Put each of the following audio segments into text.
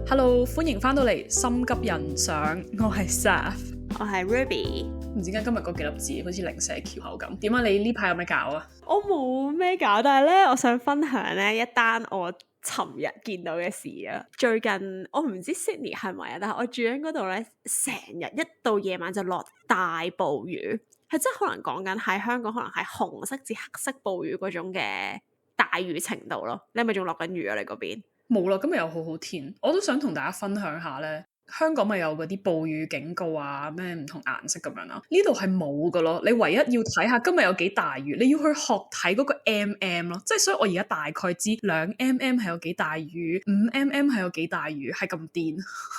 Hello，歡迎翻到嚟心急人上，我係 Saf，我係 Ruby。唔知點解今日嗰幾粒字好似零舍翹口咁。點啊？你呢排有咩搞啊？我冇咩搞，但係咧，我想分享咧一單我尋日見到嘅事啊。最近我唔知 Sydney 係咪啊，但係我住喺嗰度咧，成日一到夜晚就落大暴雨，係真係可能講緊喺香港可能係紅色至黑色暴雨嗰種嘅大雨程度咯。你係咪仲落緊雨啊？你嗰邊？冇啦，今日又好好天，我都想同大家分享下咧。香港咪有嗰啲暴雨警告啊，咩唔同顏色咁樣啦。呢度係冇噶咯，你唯一要睇下今日有幾大雨，你要去學睇嗰個 mm 咯。即係所以我而家大概知2mm 係有幾大雨，5mm 係有幾大雨，係咁癲。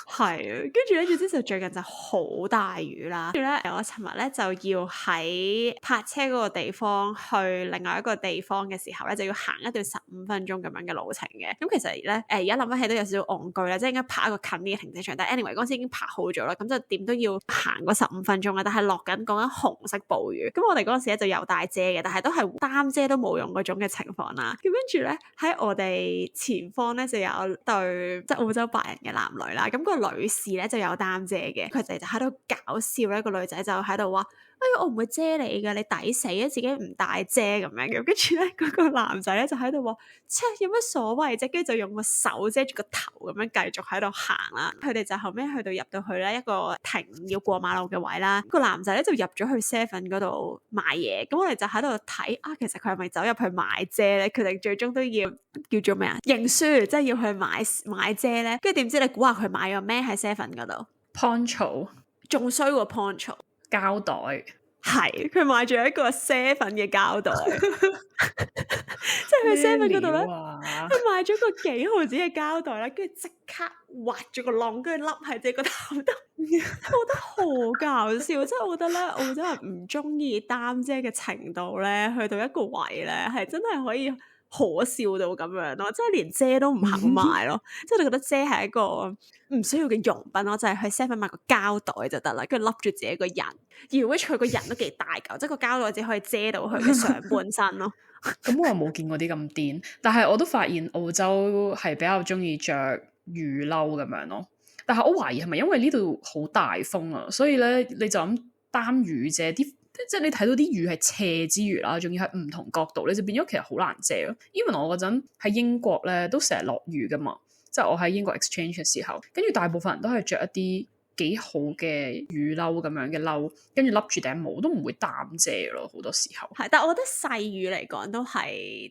係，跟住咧，總之就最近就好大雨啦。跟住咧，我尋日咧就要喺泊車嗰個地方去另外一個地方嘅時候咧，就要行一段15分鐘咁樣嘅路程嘅。咁其實咧，而家諗翻起都有少少戇居啦，即係應該泊一個近啲嘅停車場。但係 anyway 嗰陣時已經泊好咗啦，咁就點都要行嗰15分鐘啦。但係落緊講緊紅色暴雨，咁我哋嗰陣時咧就有帶遮嘅，但係都係擔遮都冇用嗰種嘅情況啦。咁跟住咧喺我哋前方咧就有對即係澳洲白人嘅男女啦，咁個女士咧就有擔遮嘅，佢哋就喺度搞笑咧，個女仔就喺度話：哎呀，我唔會遮你㗎，你抵死啊！自己唔帶遮咁樣嘅。跟住咧，嗰個男仔咧就喺度話：切，有乜所謂啫？跟住就用個手遮住個頭咁樣繼續喺度行啦。佢哋就後尾去到入到去咧一個停要過馬路嘅位啦。個男仔咧就入咗去 Seven 嗰度買嘢。咁我哋就喺度睇啊，其實佢係咪走入去買遮咧？佢哋最終都要叫做咩啊？認輸，即係要去買遮咧。跟住點知你估下佢買咗咩喺 Seven 嗰度 Poncho 仲衰過 Poncho。膠袋，係佢買咗一個 Seven 嘅膠袋，即係去 Seven 嗰度咧，佢買咗個幾毫子嘅膠袋咧，跟住即刻挖咗個窿，跟住笠喺自己個頭度，我覺得好搞笑。即係我覺得咧，澳洲人唔中意擔遮嘅程度咧，去到一個位咧，係真係可以可笑到咁樣咯，即係連遮都唔肯買咯。即係你覺得遮係一個唔需要嘅用品咯，就係去 Seven 買個膠袋就得啦，跟住笠住自己個人。如果佢個人都幾大嚿，即係個膠袋只可以遮到佢嘅上半身咯。咁我又冇見過啲咁癲，但係我都發現澳洲係比較中意着雨褸咁樣咯。但係我懷疑係咪因為呢度好大風啊，所以咧你就咁擔雨遮，即係你睇到啲雨係斜之餘啦，仲要係唔同角度，你就變咗其實好難遮咯。Even 我嗰陣喺英國咧都成日落雨噶嘛，即係我喺英國 exchange 嘅時候，跟住大部分人都係着一啲幾好嘅雨褸咁樣嘅褸，跟住笠住頂帽都唔會擔遮咯，好多時候。係，但係我覺得細雨嚟講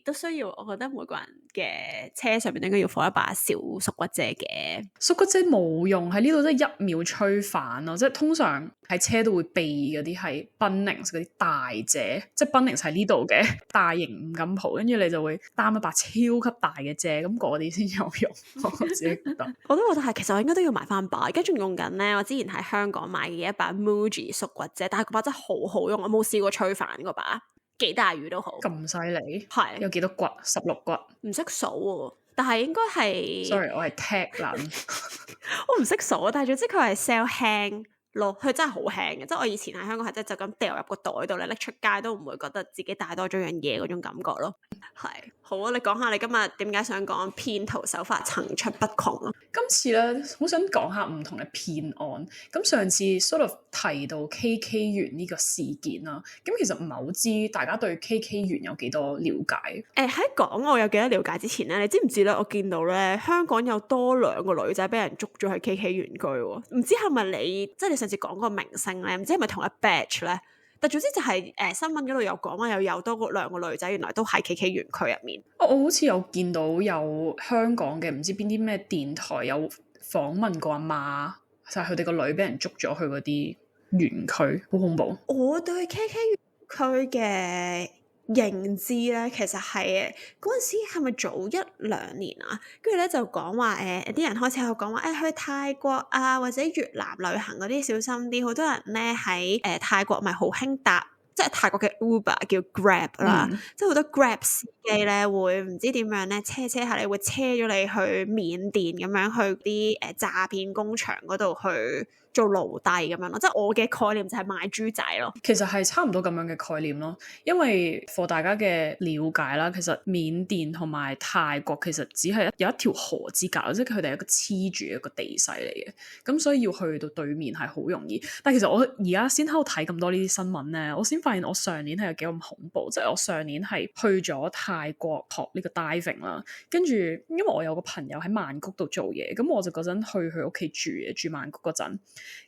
都需要，我覺得每個人嘅車上面應該要放一把小縮骨遮嘅。縮骨遮冇用，喺呢度真係一秒吹反咯，即係通常喺車都會備嗰啲係 Bunnings 嗰啲大遮，即係 Bunnings 係呢度嘅大型五金鋪，跟住你就會擔一把超級大嘅遮，咁嗰啲先有用。我自己覺得，我都覺得係，其實我應該都要買翻把，而家仲用緊咧。我之前喺香港買嘅一把 Muji 縮骨遮，但係嗰把真係好好用，我冇試過吹反嗰把，幾大雨都好。咁犀利，係有幾多骨？16骨，唔識數喎，但係應該係。Sorry，我係 tag 撚，我唔識數，但係總之佢係 sell 輕咯，佢真係好輕嘅。即係我以前喺香港係真係就咁掉入個袋度，你拎出街都唔會覺得自己帶多咗樣嘢嗰種感覺咯。係，好啊，你講下你今日點解想講騙徒手法層出不窮咯？今次咧好想講下唔同嘅騙案。咁上次 sort of 提到 KK 園呢個事件啦，咁其實唔係好知大家對 KK 園有幾多了解？喺講我有幾多了解之前咧，你知唔知咧？我見到咧香港有多2個女仔俾人捉咗喺 KK 園區喎，唔知係咪你即係你上次講個明星咧？唔知係咪同一 batch 咧？但總之就係、新聞嗰度有講話有多2個女仔原來都喺 KK 園區入面。我好似有見到有香港嘅唔知邊啲咩電台有訪問過阿媽，就係佢哋個女俾人捉咗去嗰啲園區，好恐怖。我對 KK 園區嘅認知咧，其實係嗰陣時係咪早1-2年啊？跟住咧就講話啲人開始喺度講話去泰國啊或者越南旅行嗰啲小心啲，好多人咧喺泰國咪好興搭即係泰國嘅 Uber 叫 Grab 啦，即係好多 Grab 司機咧會唔知點樣咧車下你會車咗你去緬甸咁樣去啲詐騙工場嗰度去做奴隸咁樣咯，即係我嘅概念就係賣豬仔咯。其實係差唔多咁樣嘅概念咯，因為 for 大家嘅了解啦，其實緬甸同埋泰國其實只係有一條河之隔，即係佢哋係一個黐住一個地勢嚟嘅，咁所以要去到對面係好容易。但係其實我而家先喺度睇咁多呢啲新聞咧，我先發現我上年係有幾咁恐怖，即係我上年係去咗泰國學呢個 diving 啦，跟住因為我有個朋友喺曼谷度做嘢，咁我就嗰陣去佢屋企住嘅，住曼谷嗰陣。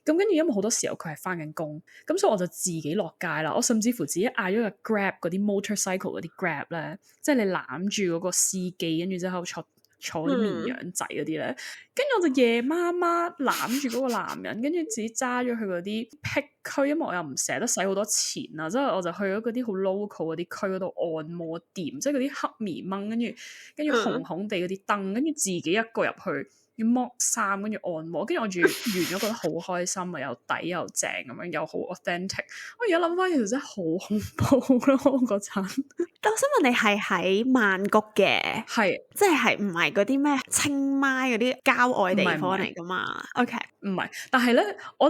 咁跟住，因為好多時候佢係翻緊工，咁所以我就自己落街啦。我甚至乎自己嗌咗個 Grab 嗰啲 motorcycle 嗰啲 Grab 咧，即係你攬住嗰個司機，跟住之後坐啲綿羊仔嗰啲咧。跟住我就夜媽媽攬住嗰個男人，跟住自己揸咗去嗰啲僻區，因為我又唔捨得使好多錢啊，即係我就去咗嗰啲好 local 嗰啲區嗰度按摩店，即係嗰啲黑咪掹，跟住紅紅地嗰啲燈，跟住自己一個入去。要剝衫，跟住按摩，跟住我住完咗覺得好開心啊，又抵又正咁樣，又好 authentic。我而家諗翻其實真係好恐怖咯嗰陣。但我想問你係喺曼谷嘅，係即係唔係嗰啲咩清邁嗰啲郊外地方嚟噶嘛？OK，唔係，但係咧，我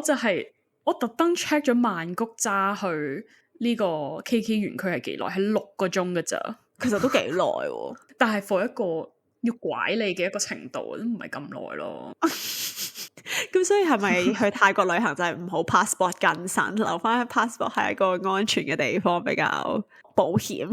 特登 check 咗曼谷揸去呢個 KK 園區係幾耐，係6個鐘㗎咋。其實都幾耐喎。但係 for 一個要拐你嘅一個程度都唔係咁耐咯。咁所以係咪去泰國旅行就係唔好 passport 更新，留翻 passport 係一個安全嘅地方比較保險？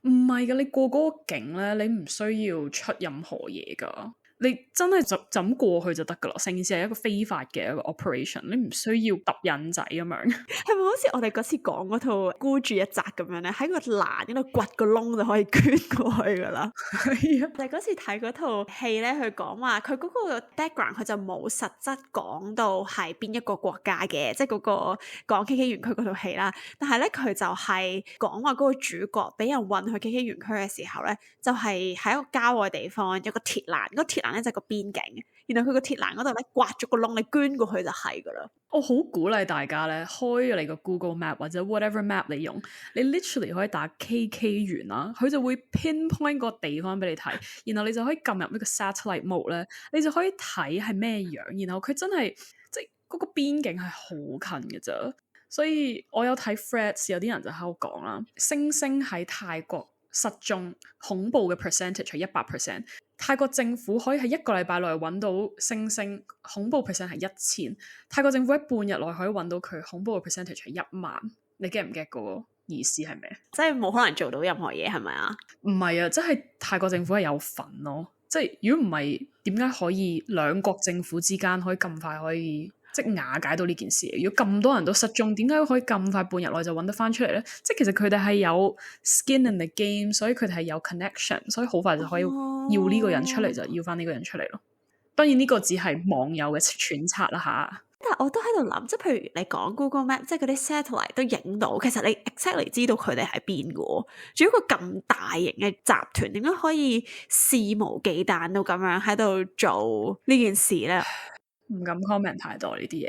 唔係噶，你過嗰個境咧，你唔需要出任何嘢噶。你真係就咁過去就得噶啦，成件事係一個非法嘅一個 operation，你唔需要揼印仔咁樣。係咪好似我哋嗰次講嗰套孤注一擲咁樣咧？喺個欄嗰度掘個窿就可以捐過去噶啦。係啊，但係嗰次睇嗰套戲咧，佢講話佢嗰個 background 佢就冇實質講到係邊一個國家嘅，即係嗰個講 KK 園區嗰套戲啦。但係咧佢就係講話嗰個主角俾人運去 KK 園區嘅時候咧，就係喺一個郊外地方有個鐵欄，嗰個鐵欄咧就係個邊境，然後佢個鐵欄嗰度咧刮咗個窿，你捐過去就係噶啦。我好鼓勵大家咧，開咗你個 Google Map 或者 whatever map 你用，你 literally 可以打 KK 園啦，佢就會 pinpoint 個地方俾你睇，然後你就可以撳入呢個 satellite mode 咧，你就可以睇係咩樣，然後佢真係即係嗰個邊境係好近嘅咋，所以我有睇 Threads 有啲人就喺度講啦，星星喺泰國失蹤恐怖嘅 percentage 係100%。泰國政府可以喺1個禮拜內揾到星星，恐怖 percent 係1000。泰國政府喺半日內可以揾到佢，恐怖嘅 percentage 係10000。你 get 唔 get 嗰個意思係咩？即係冇可能做到任何嘢係咪啊？唔係啊，即係泰國政府係有份咯。即係如果唔係，點解可以兩國政府之間可以咁快可以即係瓦解到呢件事？如果咁多人都失蹤，點解可以咁快半日內就揾得翻出嚟咧？即係其實佢哋係有 skin in the game， 所以佢哋係有 connection， 所以好快就可以要呢個人出嚟，就要翻呢個人出嚟咯。當然呢個只係網友嘅揣測啦吓。但係我都喺度諗，即係譬如你講 Google Map，即係嗰啲 satellite 都影到，其實你 exactly 知道佢哋喺邊嘅喎。仲有一個咁大型嘅集團，點解可以肆無忌憚到咁樣喺度做呢件事咧？唔敢 comment 太多呢啲嘢。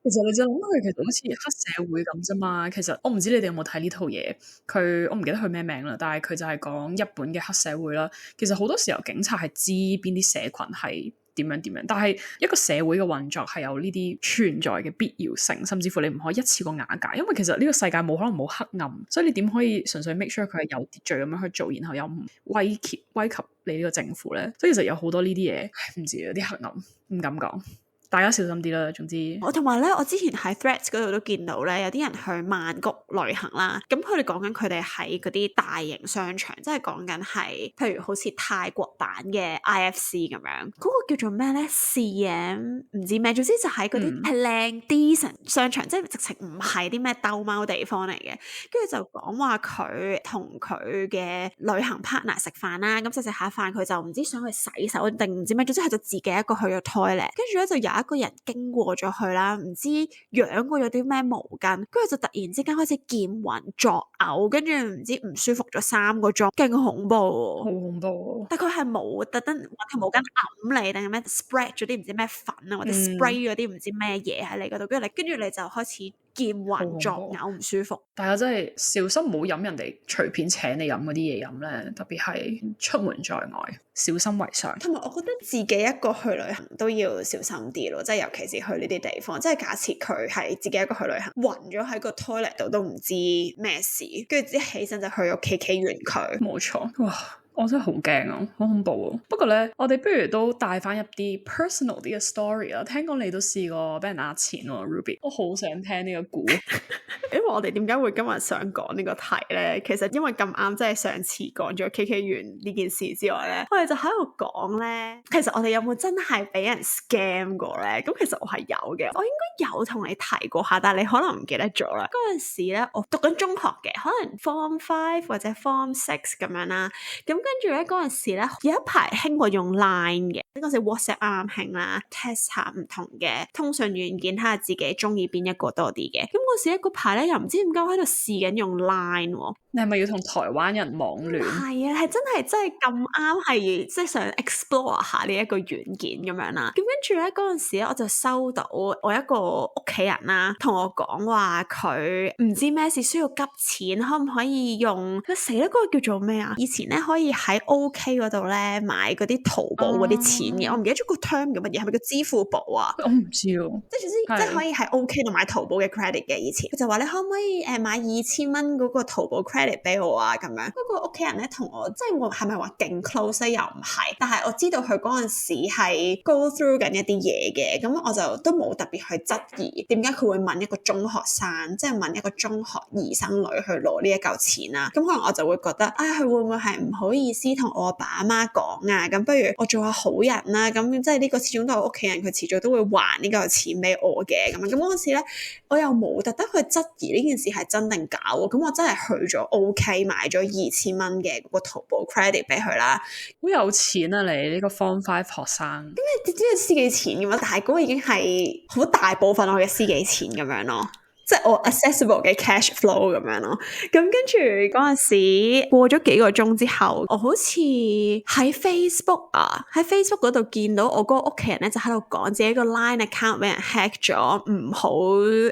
其實你就諗佢其實好似黑社會咁啫嘛。其實我唔知你哋有冇睇呢套嘢，我唔記得佢咩名啦，但係佢就係講日本嘅黑社會啦。其實好多時候警察係知邊啲社群係點樣，但係一個社會嘅運作係有呢啲存在嘅必要性，甚至乎你唔可以一次過瓦解，因為其實呢個世界冇可能冇黑暗，所以你點可以純粹 make sure 佢係有秩序咁樣去做，然後又唔威脅你呢個政府咧？所以其實有好多呢啲嘢，唔知有啲黑暗，唔敢講。大家小心啲啦，總之我同埋咧，我之前喺 Threads 嗰度都見到咧，有啲人去曼谷旅行啦。咁佢哋講緊佢哋喺嗰啲大型商場，即係講緊係，譬如好似泰國版嘅 IFC 咁樣，嗰個叫做咩咧？CM 唔知咩，總之就喺嗰啲係靚 decent 商場，即係直情唔係啲咩兜貓地方嚟嘅。跟住就講話佢同佢嘅旅行 partner 食飯啦，咁食下飯佢就唔知想去洗手定唔知咩，總之佢就自己一個去咗 toilet，跟住咧就有一個人經過咗去啦，唔知養過咗啲咩毛巾，跟住就突然之間開始見暈作嘔，跟住唔知唔舒服咗3個鐘，勁恐怖喎，好恐怖。但佢係冇特登揾條毛巾揞你，定係咩 spread 咗啲唔知咩粉啊，或者 spray 咗啲唔知咩嘢喺你嗰度，跟住你就開始見暈作嘔唔舒服。大家真係小心唔好飲人哋隨便請你飲嗰啲嘢飲咧，特別係出門在外，小心為上。同埋我覺得自己一個去旅行都要小心啲咯，即係尤其是去呢啲地方，即係假設佢係自己一個去旅行，暈咗喺個 toilet 度都唔知咩事，跟住之後起身就去咗 KK 園區。冇錯，哇！我真係好驚啊，好恐怖啊！不過咧，我哋不如都帶翻一啲 personal 啲嘅 story 啊。聽講你都試過俾人呃錢喎，Ruby。我好想聽呢個故。因為我哋點解會今日想講呢個題咧？其實因為咁啱，即係上次講咗 KK 園呢件事之外咧，我哋就喺度講咧，其實我哋有冇真係俾人 scam 過咧？咁其實我係有嘅，我應該有同你提過下，但係你可能唔記得咗啦。嗰陣時咧，我讀緊中學嘅，可能 Form 5或者 Form 6咁樣啦。咁跟住咧，嗰陣時咧有一排興過用 Line 嘅，嗰陣時 WhatsApp 啱啱興啦，test 下唔同嘅通訊軟件，睇下自己中意邊一個多啲嘅。咁嗰時咧嗰排咧又唔知點解我喺度試緊用 Line 喎。你係咪要同台灣人網戀？係啊，係真係咁啱，係即係想 explore 下呢一個軟件咁樣啦。咁跟住咧嗰陣時咧，我就收到我一個屋企人啦，同我講話佢唔知咩事需要急錢，可唔可以用佢死啦嗰個叫做咩啊？以前咧可以喺 OK 嗰度咧買嗰啲淘寶嗰啲錢嘅，我唔記得咗個 term 叫乜嘢，係咪叫支付寶啊？我唔知喎。即係總之即係可以喺 OK 度買淘寶嘅 credit 嘅。以前佢就話你可唔可以買2000蚊嗰個淘寶 credit 俾我啊？咁樣嗰個屋企人咧同我即係我係咪話勁 close 咧？又唔係，但係我知道佢嗰陣時係 go through 緊一啲嘢嘅，咁我就都冇特別去質疑點解佢會問一個中學生，即係問一個中學兒生女去攞呢一嚿錢啊。咁可能我就會覺得佢會唔會係唔好意思同我阿爸阿媽講啊？咁不如我做下好人啦。咁即係呢個始終都係屋企人，佢遲早都會還呢嚿錢俾我嘅。咁嗰陣時咧，我又冇特登去質疑呢件事係真定假喎。咁我真係去咗 OK 買咗2000蚊嘅嗰個淘寶 credit 俾佢啦。好有錢啊你呢個 Form 5學生。點知私己錢嘅嘛？但係嗰個已經係好大部分我嘅私己錢咁樣咯。即係我 accessible 嘅 cash flow 咁樣咯，咁跟住嗰陣時過咗幾個鐘之後，我好似喺 Facebook 嗰度見到我嗰個屋企人咧就喺度講自己個 Line account 俾人 hack 咗，唔好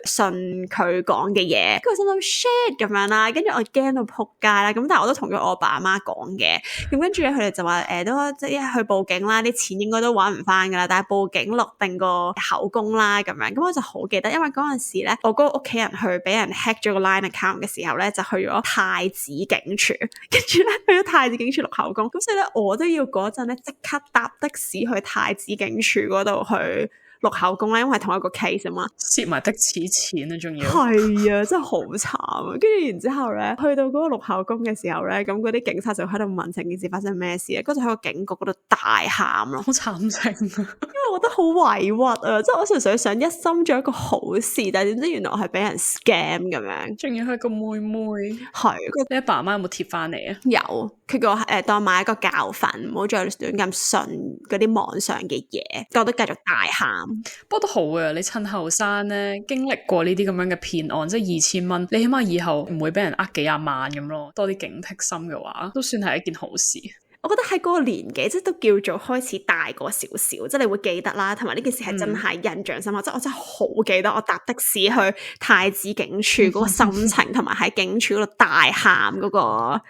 信佢講嘅嘢。跟住我心諗 shit 咁樣啦，跟住我驚到仆街啦。咁但係我都同咗我爸阿媽講嘅，咁跟住佢哋就話都即係去報警啦，啲錢應該都揾唔翻噶啦，但係報警錄定個口供啦咁樣。咁我就好記得，因為嗰陣時咧我嗰個屋企人去俾人 hack 咗個 Line account 嘅時候咧，就去咗太子警署，跟住咧去咗太子警署錄口供，咁所以咧我都要嗰陣咧即刻搭的士去太子警署嗰度去錄口供啦，因為係同一個 case 啊嘛，蝕埋的士錢啊，仲要係啊，真係好慘啊！跟住然之後咧，去到嗰個錄口供嘅時候咧，咁嗰啲警察就喺度問成件事發生咩事啊，跟住喺個警局嗰度大喊咯，好慘情啊！因為我覺得好委屈啊，即係我純粹想一心做一個好事，但係點知原來我係俾人 scam 咁樣，仲要係個妹妹，係你阿爸阿媽有冇貼翻嚟啊？有，佢叫我當買一個教訓，唔好再亂咁信嗰啲網上嘅嘢，我都繼續大喊。不過都好嘅，你趁後生咧經歷過呢啲咁樣嘅騙案，即係2000蚊，你起碼以後唔會俾人呃幾廿萬咁咯。多啲警惕心嘅話，都算係一件好事。我覺得喺嗰個年紀，即係都叫做開始大過少少，即係你會記得啦，同埋呢件事係真係印象深刻。即係我真係好記得我搭的士去太子警署嗰個心情，同埋喺警署嗰度大喊嗰個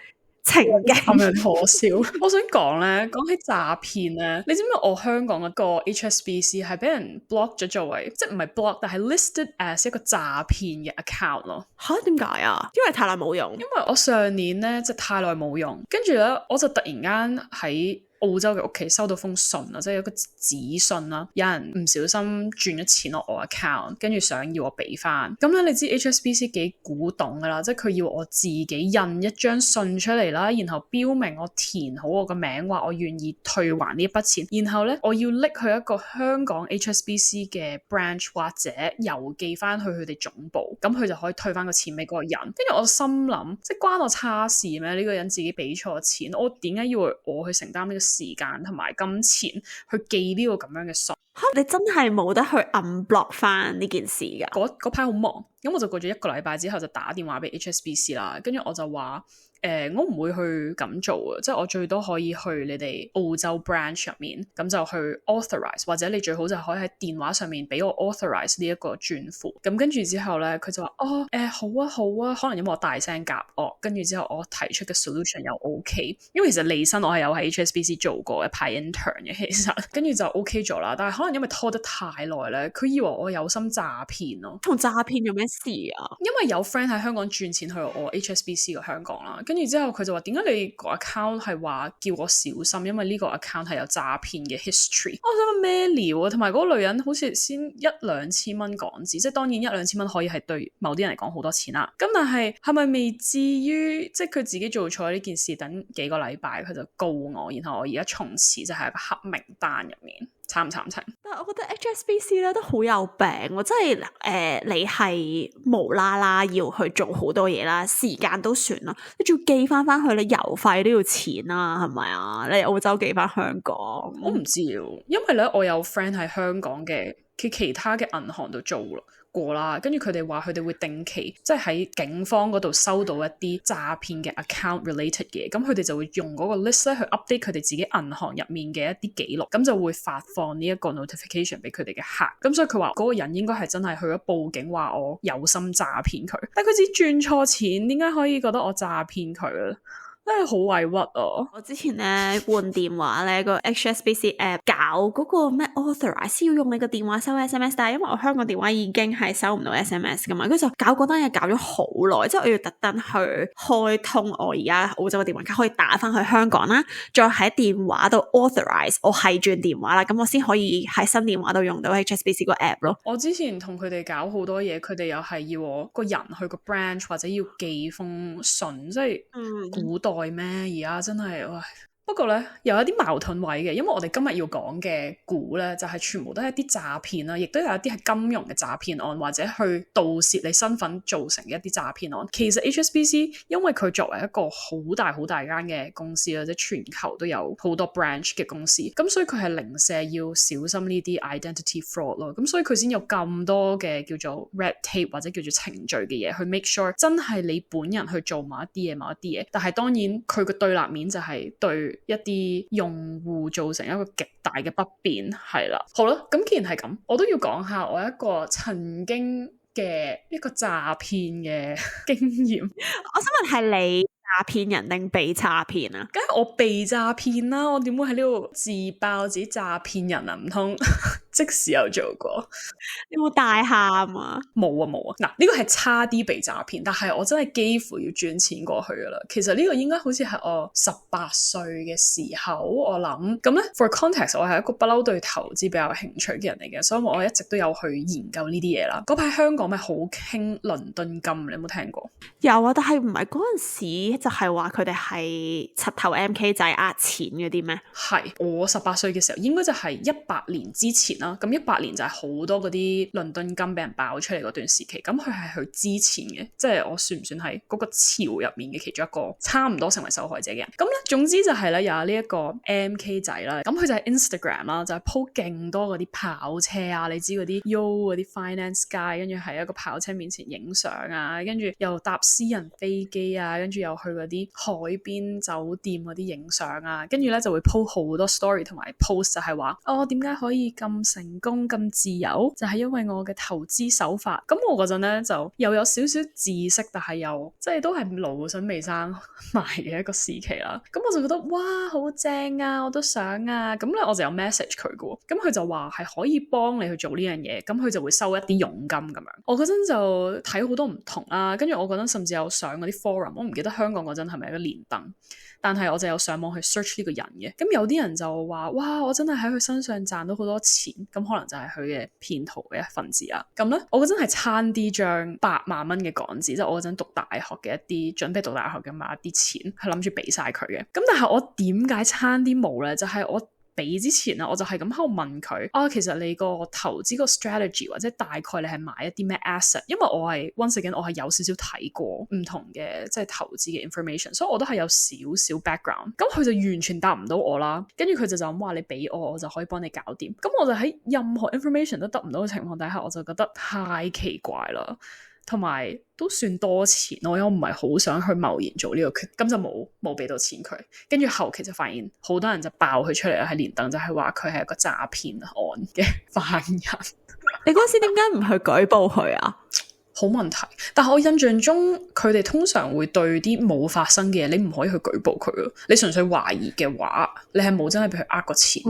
情景，咁樣可笑。我想講咧，講起詐騙咧，你知唔知我香港嗰個 HSBC 係俾人 block 咗作為，即係唔係 block，但係 listed as 一個詐騙嘅 account 咯。吓？點解啊？因為太耐冇用。因為我上年咧即係太耐冇用，跟住咧我就突然間喺澳洲嘅屋企收到封信啊，即係有個紙信啦，有人唔小心轉咗錢落我 account， 跟住想要我俾翻。咁咧你知 HSBC 幾古董噶啦，即係佢要我自己印一張信出嚟啦，然後標明我填好我個名，話我願意退還呢一筆錢，然後咧我要拎去一個香港 HSBC 嘅 branch 或者郵寄翻去佢哋總部，咁佢就可以退翻個錢俾嗰個人。跟住我心諗，即係關我叉事咩？呢個人自己俾錯錢，我點解要我去承擔呢個時間同埋金錢去寄呢個咁樣嘅信？你真係冇得去 unblock 翻呢件事噶？嗰排好忙，咁我就過咗1個禮拜之後就打電話俾 HSBC 啦，跟住我就話我唔會去咁做啊，即係我最多可以去你哋澳洲 branch 入面，咁就去 authorize， 或者你最好就可以喺電話上面俾我 authorize 呢一個轉庫。咁跟住之後咧，佢就話好啊好啊，可能因為我大聲夾跟住之後我提出嘅 solution 又 OK， 因為其實離身我係有喺 HSBC 做過一排 intern 嘅，其實跟住就 OK 咗啦。但係可能因為拖得太耐咧，佢以為我有心詐騙咯。同詐騙有咩事啊？因為有 friend 喺香港轉錢去我 HSBC 嘅香港啦，跟住之後佢就話點解你個 account 係話叫我小心，因為呢個 account 係有詐騙嘅 history。我想問咩料啊？同埋嗰個女人好似先1-2千蚊港紙，即係當然1-2千蚊可以係對某啲人嚟講好多錢啦。咁但係咪未至於即係佢自己做錯呢件事，等幾個禮拜佢就告我，然後我而家從此就係一個黑名單入面。慘唔慘情？但係我覺得 HSBC 咧都好有病喎，即係你係無啦啦要去做好多嘢啦，時間都算啦，你仲要寄翻去，你郵費都要錢啦，係咪啊？你澳洲寄翻香港，我唔知喎，因為咧我有 friend 喺香港嘅，佢其他嘅銀行度做過啦，跟住佢哋話佢哋會定期即係喺警方嗰度收到一啲詐騙嘅 account related 嘅，咁佢哋就會用嗰個 list 咧去 update 佢哋自己銀行入面嘅一啲記錄，咁就會發放呢一個 notification 俾佢哋嘅客。咁所以佢話嗰個人應該係真係去咗報警，話我有心詐騙佢，但佢自己轉錯錢，點解可以覺得我詐騙佢啊？真係好委屈啊！我之前咧換電話咧，個 HSBC app 搞嗰個咩 authorize 要用你個電話收 SMS， 但係因為我香港電話已經係收唔到 SMS 噶嘛，跟住就搞嗰單嘢搞咗好耐，即係我要特登去開通我而家澳洲嘅電話卡，可以打翻去香港啦，再喺電話度 authorize 我係轉電話啦，咁我先可以喺新電話度用到 HSBC 個 app 咯。我之前同佢哋搞好多嘢，佢哋又係要我個人去個 branch 或者要寄封信，即係古代咩？而家真係，不過咧有一啲矛盾位嘅，因為我哋今日要講嘅股咧就係全部都係一啲詐騙啦，亦都有一啲係金融嘅詐騙案，或者去盜竊你身份造成嘅一啲詐騙案。其實 HSBC 因為佢作為一個好大間嘅公司啦，即係全球都有好多 branch 嘅公司，咁所以佢係零舍要小心呢啲 identity fraud 咯，咁所以佢先有咁多嘅叫做 red tape 或者叫做程序嘅嘢去 make sure 真係你本人去做某一啲嘢，但係當然佢個對立面就係對一啲用戶造成一個極大嘅不便，係啦。好啦，咁既然係咁，我都要講下我一個曾經嘅一個詐騙嘅經驗。我想問係你詐騙人定被詐騙啊？梗係我被詐騙啦，我點會喺呢度自爆自己詐騙人啊？唔通即時有做過？你有冇大喊啊？冇啊。嗱，呢個係差啲被詐騙，但係我真係幾乎要轉錢過去噶啦。其實呢個應該好似係我18歲嘅時候，我諗咁咧。For context，我係一個不嬲對投資比較有興趣嘅人嚟嘅，所以我一直都有去研究呢啲嘢啦。嗰排香港咪好興倫敦金，你有冇聽過？有啊，但係唔係嗰陣時就係話佢哋係柒頭 MK 仔呃錢嗰啲咩？係我18歲嘅時候，應該就係18年之前啦。咁18年就係好多嗰啲倫敦金俾人爆出嚟嗰段時期，咁佢係去之前嘅，即係我算唔算係嗰個潮入面嘅其中一個差唔多成為受害者嘅人？咁咧，總之就係咧有呢一個 MK 仔啦，咁佢就係 Instagram 啦，就係 po 勁多嗰啲跑車啊，你知嗰啲 Yo 嗰啲 finance guy， 跟住喺一個跑車面前影相啊，跟住又搭私人飛機啊，跟住又去嗰啲海邊酒店嗰啲影相啊，跟住咧就會 po 好多 story 同埋 post 就係話點解可以咁成功咁自由，就係因為我嘅投資手法。咁我嗰陣咧就又有少少知識，但係又即係都係蘆筍未生埋嘅一個時期啦。咁我就覺得哇好正啊，我都想啊。咁咧我就有 message 佢嘅，咁佢就話係可以幫你去做呢樣嘢，咁佢就會收一啲佣金咁樣。我嗰陣就睇好多唔同啦，跟住我嗰陣甚至有上嗰啲 forum， 我唔記得香港嗰陣係咪一個連登。但係我就有上網去 search 呢個人嘅，咁有啲人就話哇，我真係喺佢身上賺到好多錢，咁可能就係佢嘅騙徒嘅一份子啦。咁咧，我嗰陣係差啲將8萬蚊嘅港紙，即係我嗰陣讀大學嘅一啲準備讀大學嘅某一啲錢，係諗住俾晒佢嘅。咁但係我點解差啲冇咧？就係我俾之前啊，我就係咁喺度問佢其實你個投資個 strategy 或者大概你係買一啲咩 asset？ 因為我係 once again 我係有少少睇過唔同嘅即係投資嘅 information， 所以我都係有少少 background。咁佢就完全答唔到我啦，跟住佢就咁話你俾我就可以幫你搞掂。咁我就喺任何 information 都得唔到嘅情況底下，我就覺得太奇怪啦。同埋都算多錢，我又唔係好想去貿然做呢個決，咁就冇俾到錢佢。跟住後期就發現好多人就爆佢出嚟喺連登，就係話佢係一個詐騙案嘅犯人。你嗰時點解唔去舉報佢啊？好問題，但係我印象中佢哋通常會對啲冇發生嘅嘢，你唔可以去舉報佢咯。你純粹懷疑嘅話，你係冇真係俾佢呃過錢。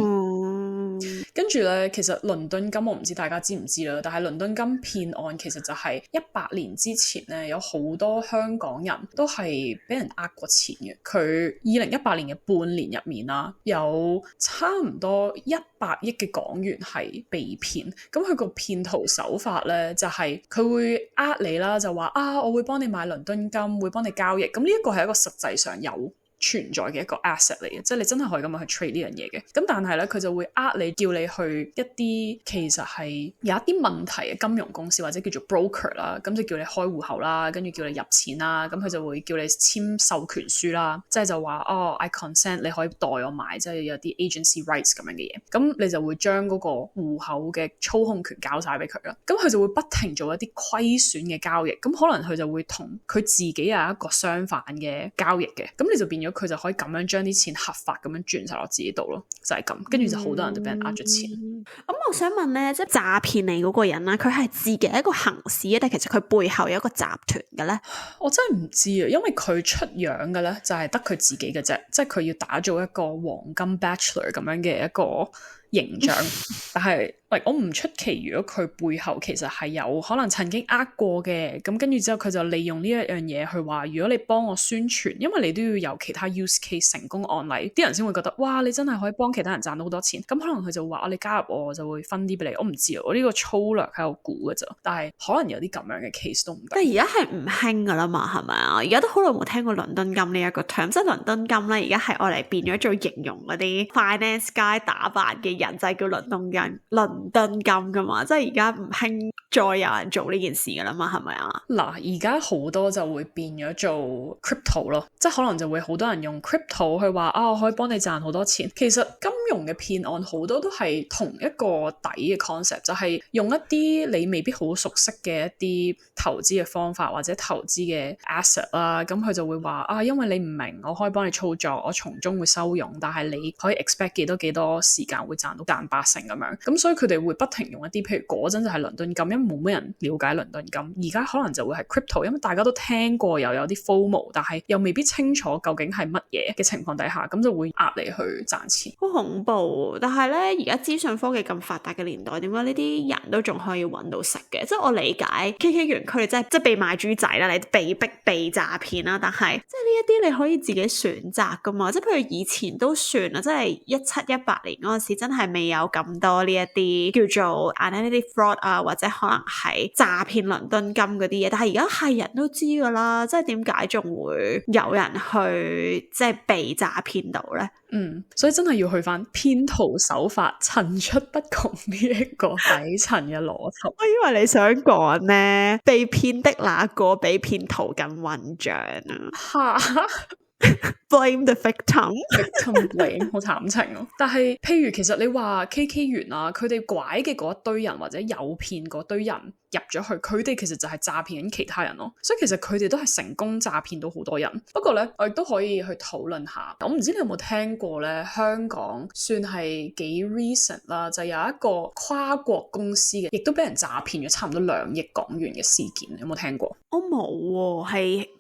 跟住咧，其實倫敦金我唔知大家知唔知啦，但係倫敦金騙案其實就係18年之前咧，有好多香港人都係俾人呃過錢嘅。佢2018年嘅半年入面啦，有差唔多100億嘅港元係被騙。咁佢個騙徒手法咧，就係佢會呃你啦，就話啊，我會幫你買倫敦金，會幫你交易。咁呢一個係一個實際上有存在嘅一個 asset 嚟嘅，即係你真係可以咁樣去 trade 呢樣嘢嘅。咁但係咧，佢就會呃你，叫你去一啲其實係有一啲問題嘅金融公司或者叫做 broker 啦，咁就叫你開戶口啦，跟住叫你入錢啦，咁佢就會叫你簽授權書啦，即係就話哦 I consent 你可以代我買，即係有啲 agency rights 咁樣嘅嘢。咁你就會將嗰個戶口嘅操控權交晒俾佢啦。咁佢就會不停做一啲虧損嘅交易，咁可能佢就會同佢自己有一個相反嘅交易嘅，咁你就變咗佢就可以咁樣將啲錢合法咁樣轉晒落自己度咯，就係咁，跟住就好多人都俾人呃咗錢。咁我想問咧，即係詐騙你嗰個人啦，佢係自己一個行使啊，定其實佢背後有一個集團嘅咧？我真係唔知啊，因為佢出樣嘅咧就係得佢自己嘅啫，即係佢要打造一個黃金 bachelor 咁樣嘅一個形象，但係我唔出奇，如果佢背後其實係有可能曾經呃過嘅，咁跟住之後佢就利用呢一樣嘢去話，如果你幫我宣傳，因為你都要有其他 use case 成功案例，啲人先會覺得哇，你真係可以幫其他人賺到好多錢，咁可能佢就話你加入我就會分啲俾你，我唔知啊，我呢個粗略喺度估嘅咋，但係可能有啲咁樣嘅 case 都唔得。但係而家係唔興噶啦嘛，係咪啊？而家都好耐冇聽過倫敦金呢一個 term， 即係倫敦金咧，而家係愛嚟變咗做形容嗰啲 finance guy 打扮嘅人，就係叫倫敦金噶嘛，即係而家唔興再有人做呢件事噶啦嘛，係咪啊？嗱，而家好多就會變咗做 crypto 咯，即係可能就會好多人用 crypto 去話啊，我可以幫你賺好多錢。其實金融嘅騙案好多都係同一個底嘅 concept， 就係用一啲你未必好熟悉嘅一啲投資嘅方法或者投資嘅 asset 啦，咁佢就會話啊，因為你唔明，我可以幫你操作，我從中會收佣，但係你可以 expect 幾多時間會賺80%咁樣。咁所以佢哋會不停用一啲，譬如嗰陣就係倫敦金，因為冇咩人了解倫敦金。而家可能就會係 crypto， 因為大家都聽過，又有啲 FOMO， 但係又未必清楚究竟係乜嘢嘅情況底下，咁就會呃你去賺錢。好恐怖！但係咧，而家資訊科技咁發達嘅年代，點解呢啲人都仲可以揾到食嘅？即係我理解 KK 園區，佢哋即係被賣豬仔啦，你被逼被詐騙啦。但係即係呢一啲你可以自己選擇噶嘛？即係譬如以前都算啦，即係17、18年嗰陣時，真係未有咁多呢一啲叫做 identity fraud 啊，或者可能係詐騙倫敦金嗰啲嘢。但係而家係人都知噶啦，即係點解仲會有人去即係被詐騙到咧？所以真係要去翻騙徒手法層出不窮呢一個底層嘅邏輯。我以為你想講呢，被騙的那個比騙徒更混賬啊！Blame the victim，victim blame 好慘情咯。但係譬如其實你話 KK 園啊，佢哋拐嘅嗰一堆人或者誘騙嗰堆人入咗去，佢哋其實就係詐騙緊其他人咯。所以其實佢哋都係成功詐騙到好多人。不過咧，我亦都可以去討論下。我唔知你有冇聽過咧，香港算係幾 recent 啦，就有一個跨國公司嘅，亦都俾人詐騙咗差唔多2億港元嘅事件，有冇聽過？我冇喎，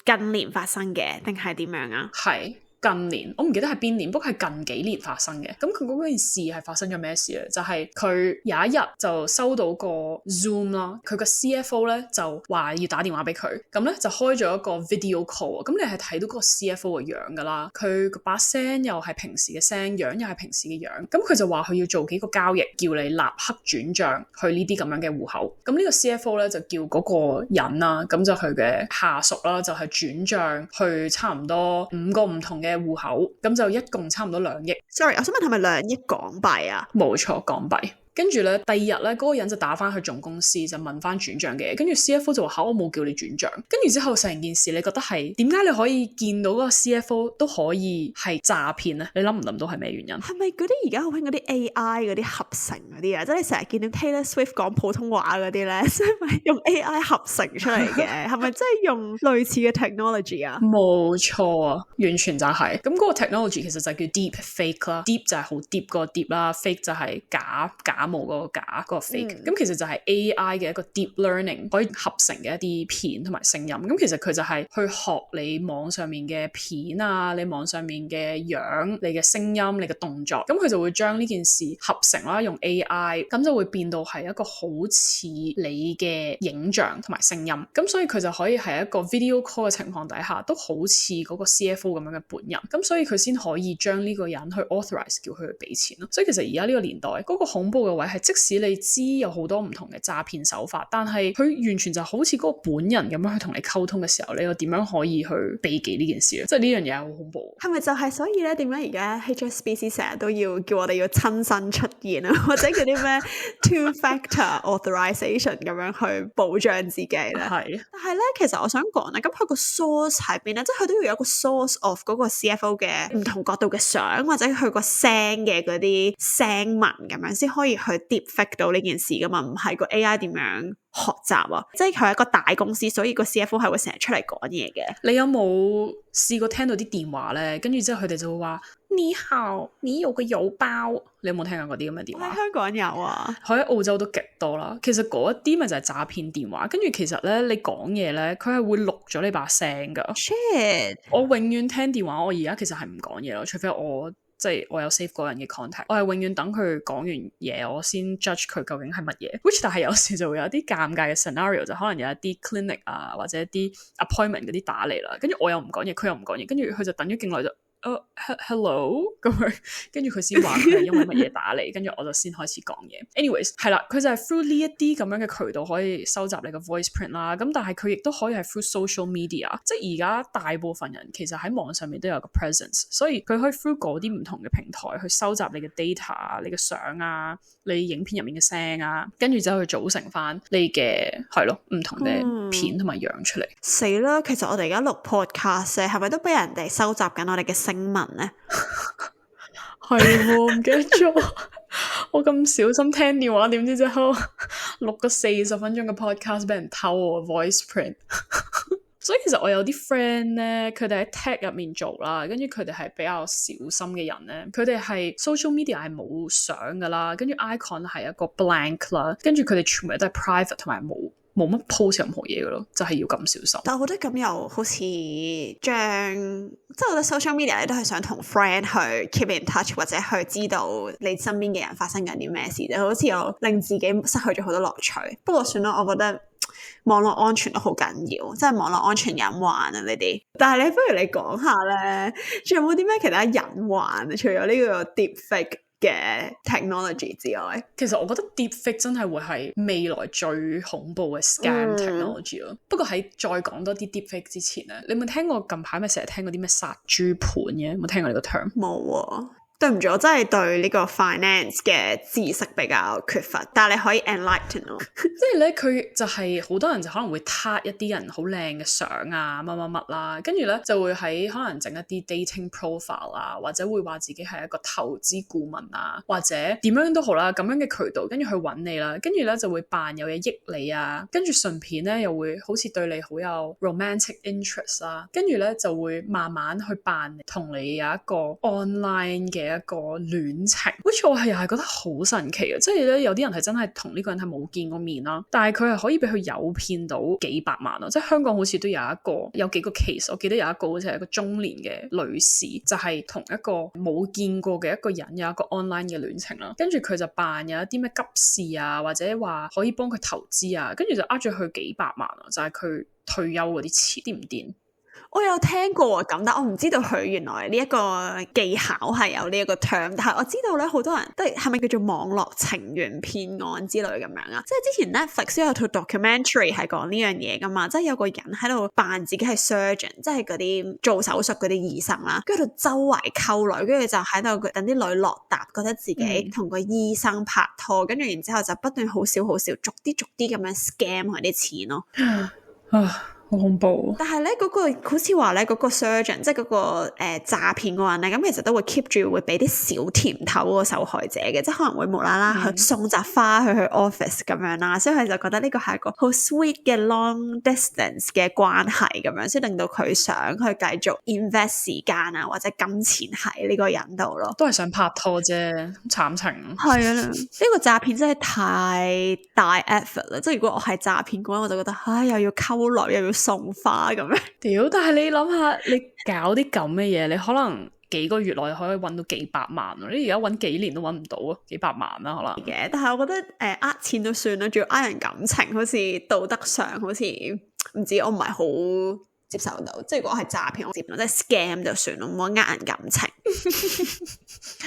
係近年發生嘅定係點樣啊？係近年，我唔記得係邊年，不過係近幾年發生嘅。咁佢嗰件事係發生咗咩事咧？就係佢有一日就收到個 Zoom 啦，佢個 CFO 咧就話要打電話俾佢，咁咧就開咗一個 video call。咁你係睇到個 CFO 嘅樣噶啦，佢把聲又係平時嘅聲，樣又係平時嘅樣。咁佢就話佢要做幾個交易，叫你立刻轉賬去呢啲咁樣嘅戶口。咁呢個 CFO 咧就叫嗰個人啦，咁就佢嘅下屬啦，就係轉賬去差唔多5個唔同嘅戶口，咁就一共差唔多2億。Sorry， 我想問係咪2億港幣啊？冇錯，港幣。跟住咧第二日咧嗰個人就打翻去總公司就問翻轉賬嘅嘢，跟住 CFO 就話我冇叫你轉賬，跟住之後成件事你覺得係點解你可以見到嗰個 CFO 都可以係詐騙咧？你諗唔諗到係咩原因？係咪嗰啲而家好興嗰啲 AI 嗰啲合成嗰啲啊？即係你成日見到 Taylor Swift 講普通話嗰啲咧，所以咪用 AI 合成出嚟嘅？係咪真係用類似嘅 technology 啊？冇錯啊，完全就係咁，嗰個 technology 其實就叫 deep fake 啦，deep 就係好 deep 嗰個 deep 啦，fake 就係假冒嗰個假嗰個 fake，咁其實就係 AI 嘅一個 deep learning 可以合成嘅一啲片同埋聲音，咁其實佢就係去學你網上面嘅片啊，你網上面嘅樣，你嘅聲音，你嘅動作，咁佢就會將呢件事合成啦，用 AI，咁就會變到係一個好似你嘅影像同埋聲音，咁所以佢就可以係一個 video call 嘅情況底下，都好似嗰個 CFO 咁樣嘅本人，咁所以佢先可以將呢個人去 authorize 叫佢去俾錢咯。所以其實而家呢個年代嗰個恐怖嘅位係，即使你知有好多唔同嘅詐騙手法，但係佢完全就好似嗰個本人咁樣去同你溝通嘅時候，你又點樣可以去避忌呢件事咧？即係呢樣嘢係好恐怖。係咪就係所以咧？點解而家 HSBC 成日都要叫我哋要親身出現啊，或者叫啲咩 two-factor authorization 咁樣去保障自己咧？係。但係咧，其實我想講咧，咁佢個 source 喺邊咧？即係佢都要有一個 source of 嗰個 CFO 嘅唔同角度嘅相，或者佢個聲嘅嗰啲聲紋咁樣，先可以去 deepfake 到呢件事噶嘛？唔係個 AI 點樣學習啊？即係佢係一個大公司，所以個 CFO 係會成日出嚟講嘢嘅。你有冇試過聽到啲電話咧？跟住之後佢哋就會話你好，你有個郵包。你有冇聽過嗰啲咁嘅電話？喺香港有啊，喺澳洲都極多啦。其實嗰一啲咪就係詐騙電話。跟住其實咧，你講嘢咧，佢係會錄咗你把聲噶。Shit！我永遠聽電話，我而家其實係唔講嘢咯，除非即係我有 save 個人嘅 contact，我係永遠等佢講完嘢，我先 judge 佢究竟係乜嘢。which 但係有時就會有啲尷尬嘅 scenario，就可能有一啲 clinic 啊或者一啲 appointment 嗰啲打嚟啦，跟住我又唔講嘢，佢又唔講嘢，跟住佢就等咗勁耐就。hello 咁樣，跟住佢先話佢係因為乜嘢打嚟，跟住我就先開始講嘢。anyways 係啦，佢就係 through 呢一啲咁樣嘅渠道可以收集你嘅 voice print 啦。咁但係佢亦都可以係 through social media，即係而家大部分人其實喺網上面都有個 presence，所以佢可以 through 嗰啲唔同嘅平台去收集你嘅 data 啊、你嘅相啊、你影片入面嘅聲啊，跟住之後去組成翻你嘅係咯唔同嘅片同埋樣出嚟。死啦！其實我哋而家錄 podcast 係咪都俾人哋收集緊我哋嘅聲紋咧？係喎，唔記得咗。我咁小心聽電話，點知之後錄個40分鐘嘅 podcast 俾人偷我 voice print。所以其實我有啲 friend 咧，佢哋喺 tech 入面做啦，跟住佢哋係比較小心嘅人咧，佢哋係 social media 係冇相噶啦，跟住 icon 係一個 blank 啦，跟住佢哋全部都係 private 同埋冇乜 post 任何嘢嘅咯，就係要咁小心。但係我覺得咁又好似將，即係我覺得 social media 你都係想同 friend 去 keep in touch，或者去知道你身邊嘅人發生緊啲咩事，就好似有令自己失去咗好多樂趣。不過算啦，我覺得網絡安全都好緊要，即係網絡安全隱患啊呢啲。但係你不如你講下咧，仲有冇啲咩其他隱患？除咗呢個 deepfake嘅 technology 之外，其實我覺得 deepfake 真係會係未來最恐怖嘅 scam technology 咯。不過喺再講多啲 deepfake 之前咧，你有冇聽過近排咪成日聽過啲咩殺豬盤嘅？有冇聽過呢個 term？冇啊。對唔住，我真係對呢個 finance 嘅知識比較缺乏，但係你可以 enlighten 我。即係咧，佢就係好多人就可能會撻一啲人好靚嘅相啊，乜乜乜啦，跟住咧就會喺可能整一啲 dating profile 啊，或者會話自己係一個投資顧問啊，或者點樣都好啦，咁樣嘅渠道，跟住去揾你啦，跟住咧就會扮有嘢益你啊，跟住順便咧又會好似對你好有 romantic interest 啊，跟住咧就會慢慢去扮同你有一個 online 嘅一個戀情，which 我係又係覺得好神奇嘅，即係咧有啲人係真係同呢個人係冇見過面啦，但係佢係可以俾佢誘騙到幾百萬咯，即係香港好似都有幾個 case，我記得有一個好似係一個中年嘅女士，就係同一個冇見過嘅一個人有一個 online 嘅戀情啦，跟住佢就扮有一啲咩急事啊，或者話可以幫佢投資啊，跟住就呃咗佢幾百萬啊，就係佢退休嗰啲錢，癲唔癲？我有聽過咁，但我唔知道佢原來呢一個技巧係有呢一個 term。但係我知道咧，好多人都係咪叫做網絡情緣騙案之類咁樣啊？即係之前 Netflix 都有套 documentary 係講呢樣嘢噶嘛，即係有個人喺度扮自己係 surgeon，即係嗰啲做手術嗰啲醫生啦，跟住周圍溝女，跟住就喺度等啲女落搭，覺得自己同個醫生拍拖，跟住然之後就不斷好少逐啲咁樣 scam 佢啲錢咯。啊！好恐怖。但係咧嗰個好似話咧嗰個 surgeon 即係嗰個詐騙嗰人咧，咁其實都會 keep 住會俾啲小甜頭嗰個受害者嘅，即係可能會無啦啦去送扎花去 office 咁樣啦，所以佢就覺得呢個係一個好 sweet 嘅 long distance 嘅關係咁樣，先令到佢想去繼續 invest 時間啊或者金錢喺呢個人度咯。都係想拍拖啫，慘情。係啊，呢個詐騙真係太大 effort 啦！即係如果我係詐騙嘅話，我就覺得唉，又要溝女又要送花咁樣。屌！但係你諗下，你搞啲咁嘅嘢，你可能幾個月內可以揾到幾百萬，你而家揾幾年都揾唔到啊，幾百萬啦可能。嘅，但係我覺得呃錢都算啦，仲要呃人感情，好似道德上好似唔知，我唔係好接受到。即係如果係詐騙，我接唔到，即係 scam 就算咯，唔好呃人感情。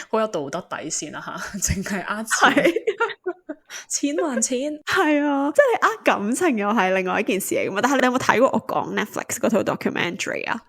好有道德底線啊吓，淨係呃錢。錢還錢，係啊，即係呃感情又係另外一件事嚟噶嘛。但係你有冇睇過我講 Netflix 嗰套 documentary 啊？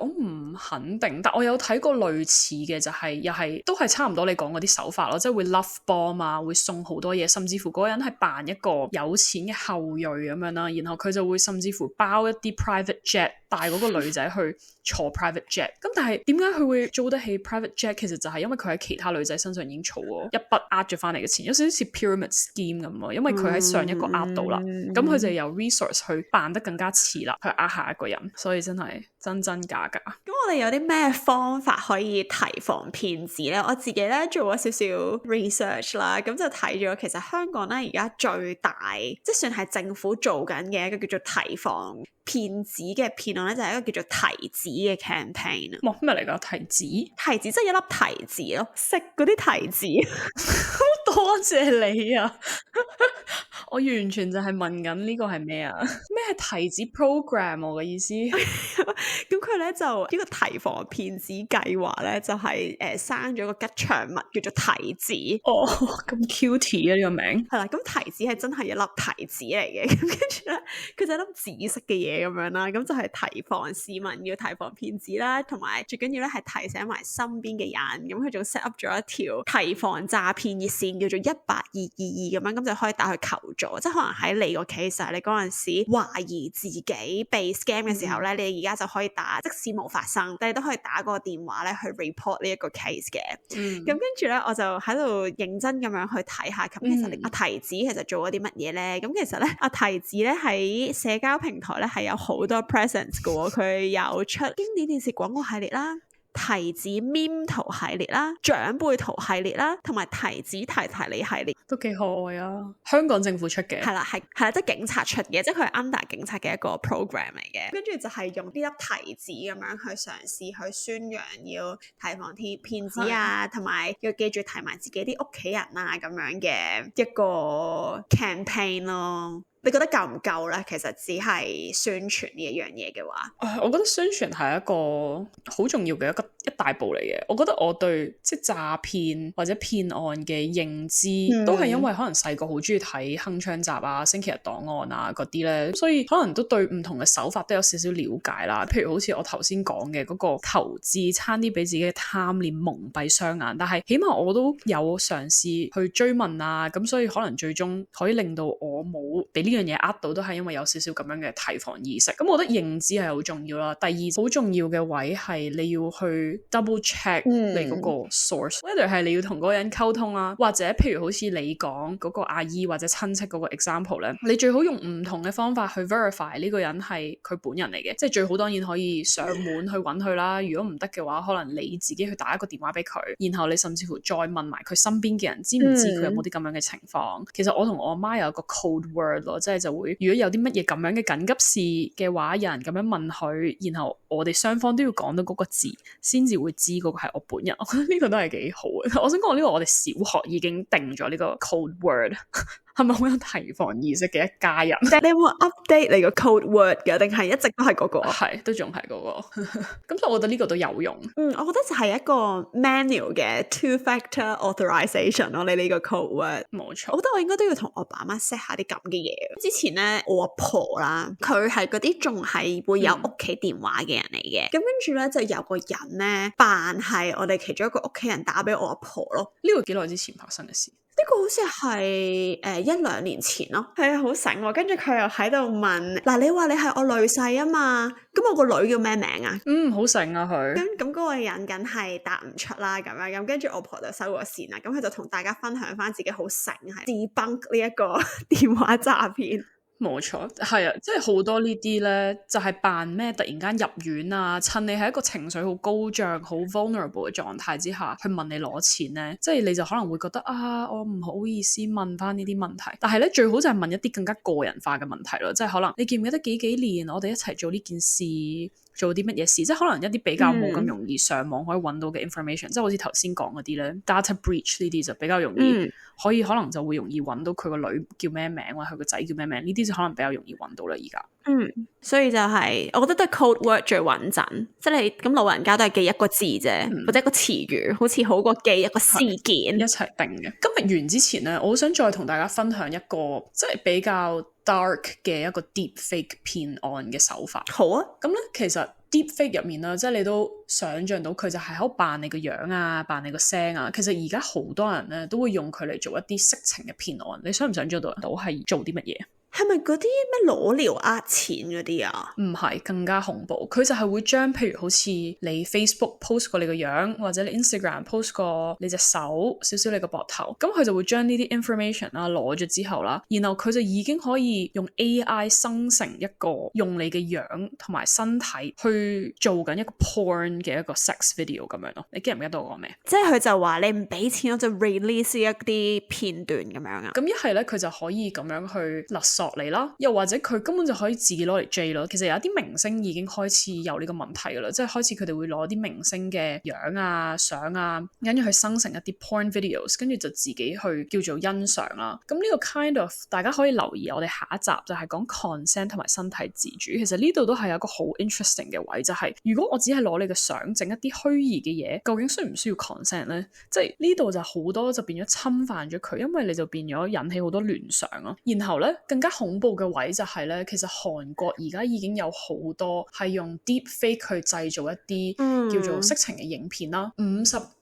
我唔肯定，但我有睇過類似嘅，就係又係都係差唔多你講嗰啲手法咯，即係會 love bomb 啊，會送好多嘢，甚至乎嗰個人係扮一個有錢嘅後裔咁樣啦，然後佢就會甚至乎包一啲 private jet 帶嗰個女仔去坐 private jet。咁但係點解佢會租得起 private jet？其實就係因為佢喺其他女仔身上已經儲咗一筆呃咗翻嚟嘅錢，有少少似 pyramid scheme 咁咯。因為佢喺上一個呃到啦，咁佢就有 resource 去扮得更加似啦，去呃下一個人，所以真係真假假。咁我哋有啲咩方法可以提防騙子咧？我自己咧做咗少少 research 啦，咁就睇咗其實香港咧而家最大即係算係政府做緊嘅一個叫做提防騙子嘅騙案咧，就係一個叫做提子嘅 campaign 啊。咩嚟㗎？提子？提子即係一粒提子咯，食嗰啲提子。好多謝你啊！我完全就係問緊呢個係咩啊？咩係提子 program 我嘅意思？咁佢咧就呢個提防騙子計劃咧，就係生咗個吉祥物叫做提子。哦，咁 cute 啊呢個名。係啦，咁提子係真係一粒提子嚟嘅，咁跟住咧佢就係粒紫色嘅嘢咁樣啦，咁就係提防市民要提防騙子啦，同埋最緊要咧係提醒埋身邊嘅人，咁佢仲 set up 咗一條提防詐騙熱線叫做18222咁樣，咁就可以打去求助，即係可能喺你個 case 你嗰陣時懷疑自己被 scam 嘅時候咧，你而家就可以打，即使冇發生，但係都可以打個電話咧去 report 呢一個 case 嘅。咁跟住咧，我就喺度認真咁樣去睇下，咁其實阿提子其實做咗啲乜嘢咧？咁其實咧，阿提子咧喺社交平台咧係有好多 presence 嘅喎，佢有出經典電視廣告系列啦。提子 meme 圖系列啦，長輩圖系列啦，同埋提子提你系列都幾可愛啊！香港政府出嘅，係啦，即係警察出嘅，即係佢係 under 警察嘅一個 program 嚟嘅。跟住就係用呢粒提子咁樣去嘗試去宣揚要提防啲騙子啊，同埋要記住提埋自己啲屋企人啊咁樣嘅一個 campaign 咯。你覺得夠唔夠咧？其實只係宣傳呢一樣嘢嘅話，我覺得宣傳係一個好重要嘅一大步嚟嘅。我覺得我對即係詐騙或者騙案嘅認知，都係因為可能細個好中意睇鏗鏘集啊、星期日檔案啊嗰啲咧，所以可能都對唔同嘅手法都有少少了解啦。譬如好似我頭先講嘅嗰個投資，差啲俾自己嘅貪念蒙蔽雙眼，但係起碼我都有嘗試去追問啊，咁所以可能最終可以令到我冇俾呢樣嘢呃到，都係因為有少少咁樣嘅提防意識。咁我覺得認知係好重要啦。第二好重要嘅位係你要去 double check 你嗰個 source，whether 係你要同嗰個人溝通啦，或者譬如好似你講嗰個阿姨或者親戚嗰個 example 咧，你最好用唔同嘅方法去 verify 呢個人係佢本人嚟嘅。即係最好當然可以上門去揾佢啦。如果唔得嘅話，可能你自己去打一個電話俾佢，然後你甚至乎再問埋佢身邊嘅人知唔知佢有冇啲咁樣嘅情況。其實我同我阿媽有一個 code word 咯，即係就會如果有啲乜嘢咁樣嘅緊急事嘅話，有人咁樣問佢，然後我哋雙方都要講到嗰個字先至會知嗰個係我本人。我覺得呢個都係幾好嘅。我想講呢個我哋小學已經定咗呢個 code word 係咪好有提防意識嘅一家人？你有冇 update 你個 code word 㗎？定係一直都係嗰個？係，都仲係嗰個。咁所以我覺得呢個都有用。我覺得就係一個 manual 嘅 two-factor authorization 咯。你呢個 code word 冇錯。我覺得我應該都要同我爸媽 set 下啲咁嘅嘢。之前咧，我阿婆啦，佢係嗰啲仲係會有屋企電話嘅人嚟嘅。咁跟住咧就有個人咧扮係我哋其中一個屋企人打俾我阿婆咯。呢個幾耐之前發生嘅事？呢個好似係1-2年前咯，係啊，好醒喎。跟住佢又喺度問嗱，你話你係我女婿啊嘛，咁我個女叫咩名啊？好醒啊佢。咁嗰個人梗係答唔出啦，咁樣咁跟住我婆就收咗線啦。咁佢就同大家分享翻自己好醒係 debunk 呢一個電話詐騙。冇錯，係啊，即係好多呢啲咧，就係扮咩突然間入院啊，趁你係一個情緒好高漲、好 vulnerable 嘅狀態之下，去問你攞錢咧，即係你就可能會覺得啊，我唔好意思問翻呢啲問題，但係咧最好就係問一啲更加個人化嘅問題咯，即係可能你記唔記得幾年我哋一齊做呢件事？做啲乜嘢事，即係可能一啲比較冇咁容易上網可以揾到嘅 information，即係好似頭先講嗰啲咧 data breach 呢啲就比較容易，可以可能就會容易揾到佢個女叫咩名或者佢個仔叫咩名，呢啲就可能比較容易揾到啦而家。所以就係、我覺得都係 code word 最穩陣，即係你咁老人家都係記一個字啫，或者一個詞語，好似好過記一個事件一齊定嘅。今日完之前咧，我好想再同大家分享一個即係比較 dark 嘅一個 deepfake 騙案嘅手法。好啊，咁咧其實 deepfake 入面啦，即係你都想像到佢就係喺度扮你個樣啊，扮你個聲啊。其實而家好多人咧都會用佢嚟做一啲色情嘅騙案。你想唔想像到係做啲乜嘢？係咪嗰啲咩裸聊呃錢嗰啲啊？唔係，更加恐怖。佢就係會將譬如好似你 Facebook post 過你個樣，或者你 Instagram post 過你隻手少少你個膊頭，咁佢就會將呢啲 information 啦攞咗之後啦，然後佢就已經可以用 AI 生成一個用你嘅樣同埋身體去做緊一個 porn 嘅一個 sex video 咁樣咯。你記唔記得我講咩？即係佢就話你唔俾錢我就 release 一啲片段咁樣啊？咁一係咧佢就可以咁樣去勒索你啦，又或者佢根本就可以自己攞嚟 J 咯。其實有啲明星已經開始有呢個問題噶啦，即係開始佢哋會攞啲明星嘅樣啊、相啊，跟住去生成一啲 porn videos， 跟住就自己去叫做欣賞啦。咁呢個 kind of 大家可以留意我哋下一集就係講 consent 同埋身體自主。其實呢度都係有一個好 interesting 嘅位，就係如果我只係攞你嘅相整一啲虛擬嘅嘢，究竟需唔需要 consent 咧？即係呢度就好多就變咗侵犯咗佢，因為你就變咗引起好多聯想咯。然後咧更加恐怖嘅位就係咧，其實韓國而家已經有好多係用 deepfake 去製造一啲叫做色情嘅影片啦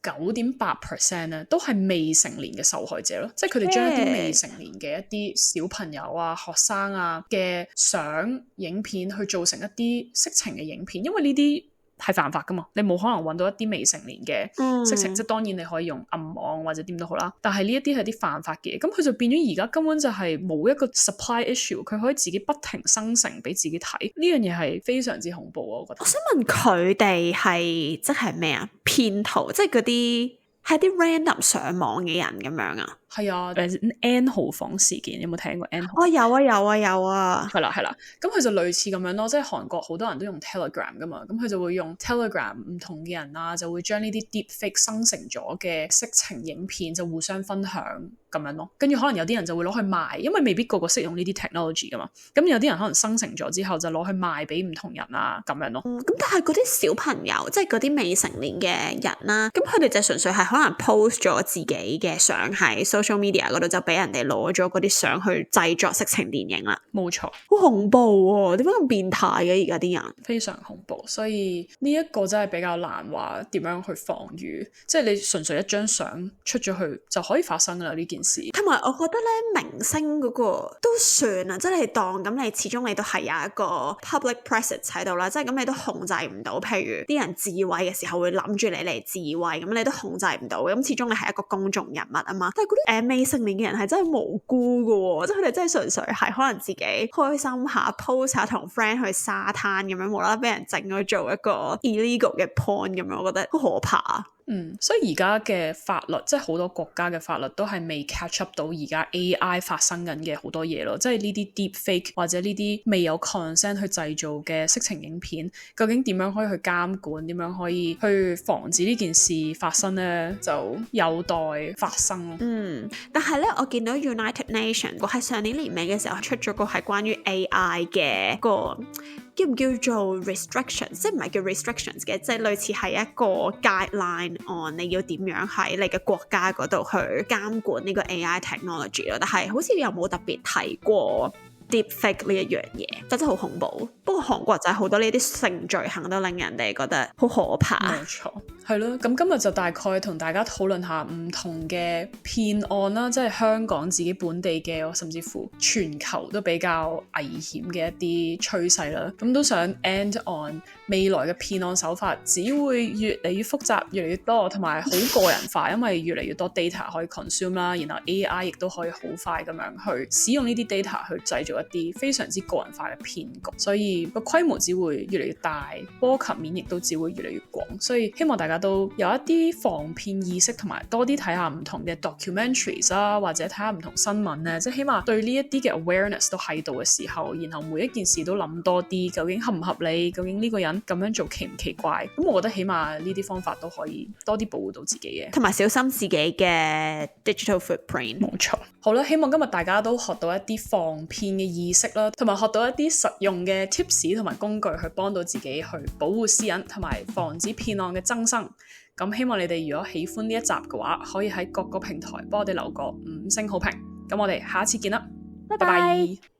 ，59.8% 咧都係未成年嘅受害者咯，即係佢哋將一啲未成年嘅一啲小朋友啊、學生啊嘅相影片去做成一啲色情嘅影片，因為呢啲係犯法噶嘛，你冇可能揾到一啲未成年嘅色情，即係當然你可以用暗網或者點都好啦，但係呢一啲係啲犯法嘅嘢，咁佢就變咗而家根本就係冇一個 supply issue， 佢可以自己不停生成俾自己睇，呢樣嘢係非常之恐怖啊！我覺得。我想問佢哋係即係咩啊？騙徒，即係嗰啲係啲 random 上網嘅人咁樣啊？係啊，N 號房事件有冇聽過 N 號？哦，有啊有啊有啊，係啦係啦，咁佢就類似咁樣咯，即係韓國好多人都用 Telegram 噶嘛，咁佢就會用 Telegram 唔同嘅人啊，就會將呢啲 deepfake 生成咗嘅色情影片就互相分享咁樣咯，跟住可能有啲人就會攞去賣，因為未必個個識用呢啲 technology 噶嘛，咁有啲人可能生成咗之後就攞去賣俾唔同人啊咁樣咯。咁但係嗰啲小朋友，即係嗰啲未成年嘅人啦，咁佢哋就純粹係可能 post 咗自己嘅相喺social media 嗰度，就俾人哋攞咗嗰啲相去製作色情電影啦。冇錯，好恐怖喎！點解咁變態嘅而家啲人？非常恐怖，所以呢一個真係比較難話點樣去防禦，即係你純粹一張相出咗去就可以發生噶啦呢件事。同埋我覺得咧，明星嗰個都算啊，即係你當咁，你始終你都係有一個 public presence 喺度啦，即係咁你都控制唔到，譬如啲人自慰嘅時候會諗住你嚟自慰，咁你都控制唔到，咁始終你係一個公眾人物啊嘛。但係嗰啲未成年嘅人係真係無辜噶，即係佢哋真係純粹係可能自己開心下 post 下同 friend 去沙灘咁樣，無啦啦俾人整咗做一個 illegal 嘅 porn 咁樣，我覺得好可怕。所以而家嘅法律，即係好多國家嘅法律都係未 catch up 到而家 AI 發生緊嘅好多嘢咯，即係呢啲 deepfake 或者呢啲未有 consent 去製造嘅色情影片，究竟點樣可以去監管，點樣可以去防止呢件事發生呢？就有待發生咯。但係咧，我見到 United Nations 喺上年年尾嘅時候出咗個係關於 AI 嘅個叫唔叫做 restrictions， 即係唔係叫 restrictions 嘅，即係類似係一個 guideline on 你要點樣喺你嘅國家嗰度去監管呢個 AI technology 咯。但係好似又冇特別提過 deepfake 呢一樣嘢，真係好恐怖。不過韓國就係好多呢啲性罪行都令人哋覺得好可怕。冇錯，係咯。咁今日就大概同大家討論下唔同嘅騙案啦，即係香港自己本地嘅，甚至乎全球都比較危險嘅一啲趨勢啦。咁都想 end on 未來嘅騙案手法只會越嚟越複雜，越嚟越多，同埋好個人化，因為越嚟越多 data 可以 consume 啦，然後 AI 亦都可以好快咁樣去使用呢啲 data 去製造一啲非常之個人化嘅騙局，所以個規模只會越嚟越大，波及面亦都只會越嚟越廣，所以希望大家都有一啲防騙意識，同埋多啲睇下唔同嘅 documentaries 啦，或者睇下唔同新聞咧，即係起碼對呢一啲嘅 awareness 都喺度嘅時候，然後每一件事都諗多啲，究竟合唔合理，究竟呢個人咁樣做奇唔奇怪，咁我覺得起碼呢啲方法都可以多啲保護到自己嘅，同埋小心自己嘅 digital footprint。冇錯。好啦，希望今日大家都學到一啲防騙嘅意識啦，同埋學到一啲實用嘅 tips 同埋工具去幫到自己去保護私隱同埋防止騙案嘅增生。咁希望你哋如果喜歡呢一集嘅話，可以喺各個平台幫我哋留個5星好評。咁我哋下一次見啦，拜拜。